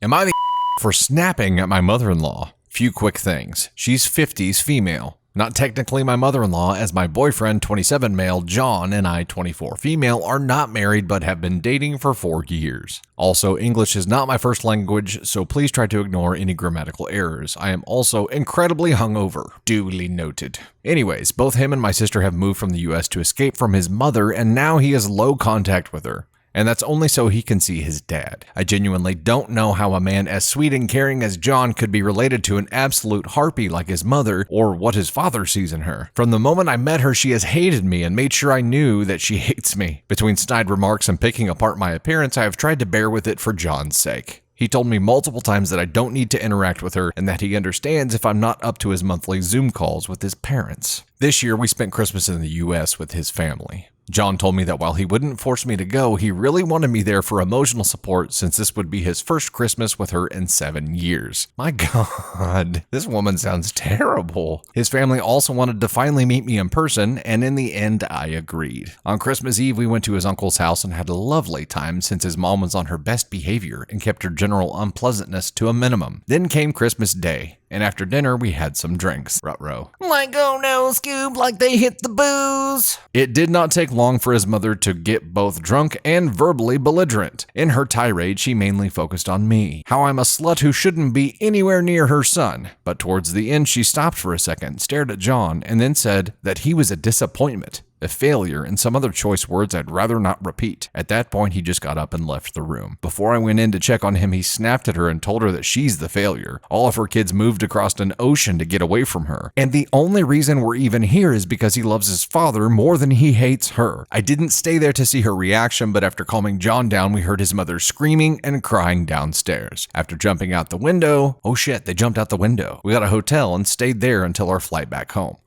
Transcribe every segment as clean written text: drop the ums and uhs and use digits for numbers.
Am I the for snapping at my mother-in-law? Few quick things. She's 50s female. Not technically my mother-in-law, as my boyfriend, 27 male, John, and I, 24 female, are not married but have been dating for 4 years. Also, English is not my first language, so please try to ignore any grammatical errors. I am also incredibly hungover. Duly noted. Anyways, both him and my sister have moved from the US to escape from his mother, and now he has low contact with her. And that's only so he can see his dad. I genuinely don't know how a man as sweet and caring as John could be related to an absolute harpy like his mother, or what his father sees in her. From the moment I met her, she has hated me and made sure I knew that she hates me. Between snide remarks and picking apart my appearance, I have tried to bear with it for John's sake. He told me multiple times that I don't need to interact with her and that he understands if I'm not up to his monthly Zoom calls with his parents. This year, we spent Christmas in the US with his family. John told me that while he wouldn't force me to go, he really wanted me there for emotional support since this would be his first Christmas with her in 7 years. My God, this woman sounds terrible. His family also wanted to finally meet me in person, and in the end, I agreed. On Christmas Eve, we went to his uncle's house and had a lovely time since his mom was on her best behavior and kept her general unpleasantness to a minimum. Then came Christmas Day, and after dinner, we had some drinks. Ruh-roh. Like, oh no, Scoob, like they hit the booze. It did not take long for his mother to get both drunk and verbally belligerent. In her tirade, she mainly focused on me, how I'm a slut who shouldn't be anywhere near her son. But towards the end, she stopped for a second, stared at John, and then said that he was a disappointment, a failure, and some other choice words I'd rather not repeat. At that point, he just got up and left the room. Before I went in to check on him, he snapped at her and told her that she's the failure. All of her kids moved across an ocean to get away from her. And the only reason we're even here is because he loves his father more than he hates her. I didn't stay there to see her reaction, but after calming John down, we heard his mother screaming and crying downstairs. After jumping out the window, oh shit, they jumped out the window. We got a hotel and stayed there until our flight back home.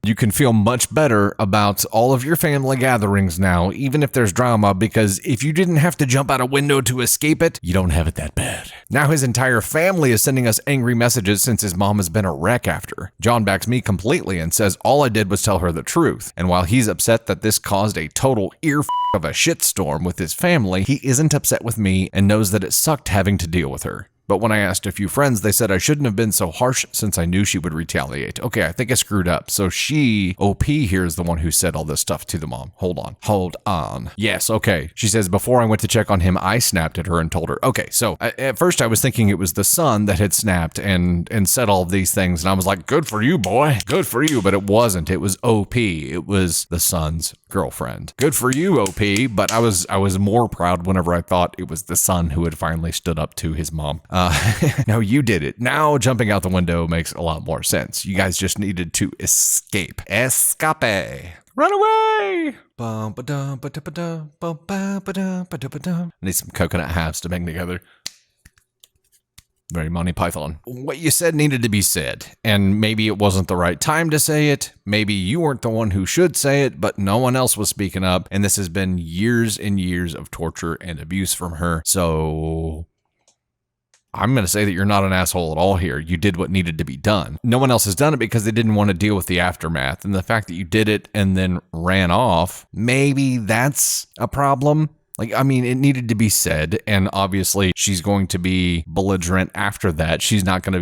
You can feel much better about all of your family gatherings now, even if there's drama, because if you didn't have to jump out a window to escape it, you don't have it that bad. Now his entire family is sending us angry messages since his mom has been a wreck after. John backs me completely and says all I did was tell her the truth. And while he's upset that this caused a total of a shitstorm with his family, he isn't upset with me and knows that it sucked having to deal with her. But when I asked a few friends, they said I shouldn't have been so harsh since I knew she would retaliate. Okay, I think I screwed up. So she, OP here, is the one who said all this stuff to the mom. Hold on. Yes, okay. She says, before I went to check on him, I snapped at her and told her. Okay, so at first I was thinking it was the son that had snapped and said all of these things. And I was like, good for you, boy. Good for you. But it wasn't. It was OP. It was the son's girlfriend. Good for you, OP. But I was more proud whenever I thought it was the son who had finally stood up to his mom. No, you did it. Now jumping out the window makes a lot more sense. You guys just needed to escape. Escape. Run away. Need some coconut halves to bang together. Very Monty Python. What you said needed to be said, and maybe it wasn't the right time to say it. Maybe you weren't the one who should say it, but no one else was speaking up, and this has been years and years of torture and abuse from her. So I'm going to say that you're not an asshole at all here. You did what needed to be done. No one else has done it because they didn't want to deal with the aftermath. And the fact that you did it and then ran off, maybe that's a problem. Like, I mean, it needed to be said, and obviously she's going to be belligerent after that. You're not going to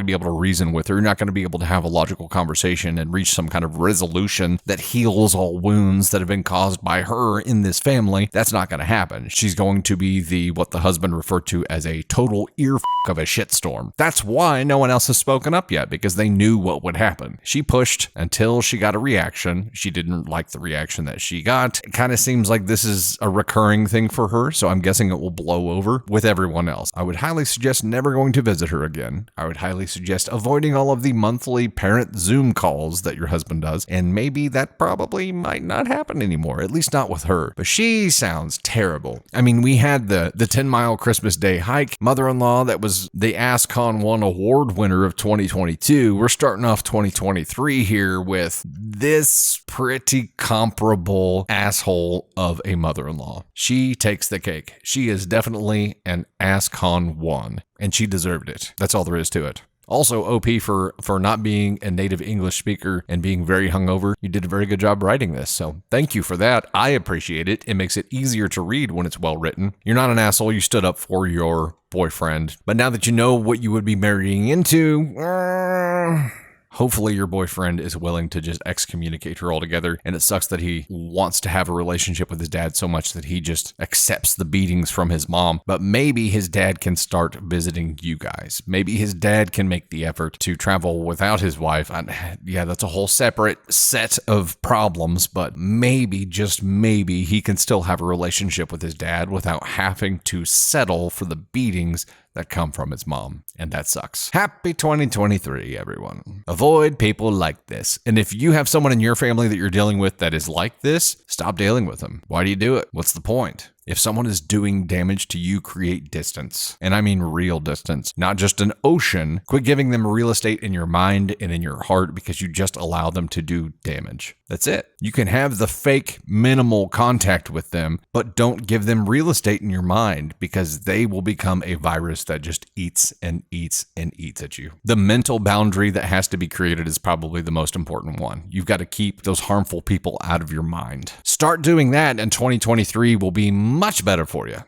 be able to reason with her. You're not going to be able to have a logical conversation and reach some kind of resolution that heals all wounds that have been caused by her in this family. That's not going to happen. She's going to be what the husband referred to as a total of a shitstorm. That's why no one else has spoken up yet, because they knew what would happen. She pushed until she got a reaction. She didn't like the reaction that she got. It kind of seems like this is a recurring thing for her, so I'm guessing it will blow over with everyone else. I would highly suggest never going to visit her again. I would highly suggest avoiding all of the monthly parent Zoom calls that your husband does, and maybe that probably might not happen anymore, at least not with her. But she sounds terrible. I mean, we had the 10-mile Christmas Day hike. Mother-in-law that was the AScon 1 award winner of 2022. We're starting off 2023 here with this pretty comparable asshole of a mother-in-law. She takes the cake. She is definitely an AScon 1, and she deserved it. That's all there is to it. Also, OP for not being a native English speaker and being very hungover. You did a very good job writing this, so thank you for that. I appreciate it. It makes it easier to read when it's well written. You're not an asshole. You stood up for your boyfriend. But now that you know what you would be marrying into, hopefully your boyfriend is willing to just excommunicate her altogether, and it sucks that he wants to have a relationship with his dad so much that he just accepts the beatings from his mom. But maybe his dad can start visiting you guys. Maybe his dad can make the effort to travel without his wife. Yeah, that's a whole separate set of problems, but maybe, just maybe, he can still have a relationship with his dad without having to settle for the beatings that come from his mom, and that sucks. Happy 2023, everyone. Avoid people like this. And if you have someone in your family that you're dealing with that is like this, stop dealing with them. Why do you do it? What's the point? If someone is doing damage to you, create distance. And I mean real distance, not just an ocean. Quit giving them real estate in your mind and in your heart because you just allow them to do damage. That's it. You can have the fake minimal contact with them, but don't give them real estate in your mind because they will become a virus that just eats and eats and eats at you. The mental boundary that has to be created is probably the most important one. You've got to keep those harmful people out of your mind. Start doing that and 2023 will be much better for you.